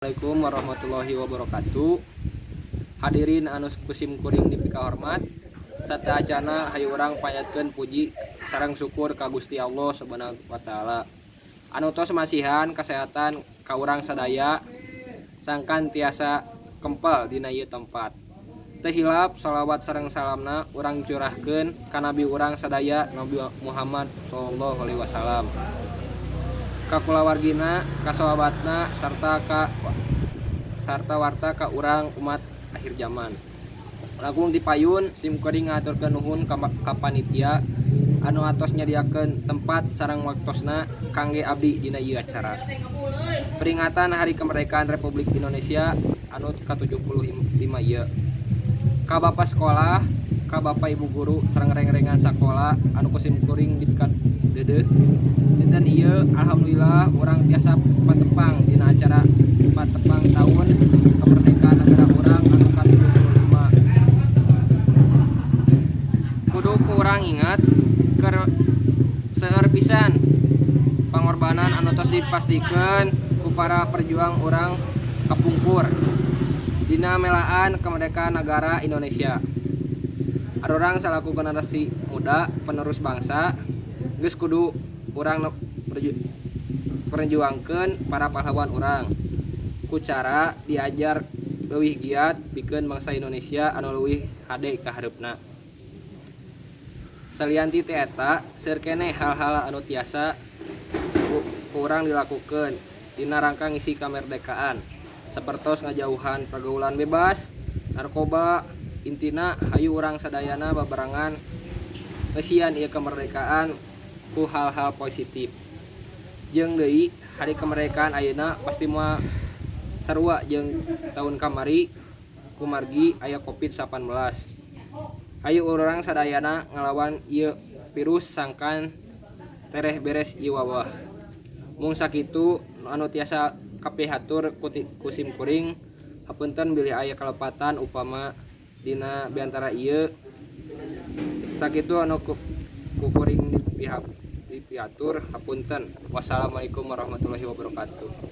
Assalamualaikum warahmatullahi wabarakatuh. Hadirin anu kusim kuring dipika hormat, sateacana hayu urang panjatkeun puji sareng syukur ka Gusti Allah Subhanahu wa taala. Anu tos masihan kasehatan ka urang sadaya sangkan tiasa kempel dina ieu tempat. Teu hilap shalawat sareng salamna urang curahkeun ka nabi urang sadaya Nabi Muhammad sallallahu alaihi wasallam. Ka kulawargina, ka sahabatna, sarta warta ka urang umat akhir zaman. Langkung dipayun simkuring ngaturkeun nuhun ka panitia anu atos nyadiakeun tempat sareng waktosna kangge abdi dina ieu acara. Peringatan Hari Kemerdekaan Republik Indonesia anu ke-75 ieu. Ka Bapak sekolah, ka Bapak Ibu guru sareng reng-rengan sakola anu kusim kuring dipika deudeuh. Dinten ieu alhamdulillah urang tiasa patepang dina acara patepang tahun kemerdekaan negara urang anu ke-75. Kudu ku urang ingat keur seueur pisan pangorbanan anu tos dipastikeun ku para perjuang urang kapungkur dina melaan kemerdekaan negara Indonesia. Arurang salaku generasi muda penerus bangsa geus kudu urang perjuangkeun para pahlawan urang ku cara diajar leuwih giat pikeun bangsa Indonesia anu leuwih hade ka hareupna. Salianti teh eta seueur keneh hal-hal anu tiasa ku urang dilakukeun dina rangka ngisi kamerdekaan sapertos ngajauhan pergaulan bebas, narkoba, intina hayu urang sadayana babarengan ngeusian ieu kemerdekaan ku hal-hal positif. Jeung deui hari kemerdekaan ayeuna pasti moal sarua jeung tahun kamari kumargi aya Covid-19. Hayu urang sadayana ngalawan ieu virus sangkan tereh beres ieu wabah. Mung sakitu anu tiasa kapihatur kusim kuring hapunten bilih aya kalepatan upama dina biantara ieu sakitu anu kuring dipiatur hapunten. Wassalamualaikum warahmatullahi wabarakatuh.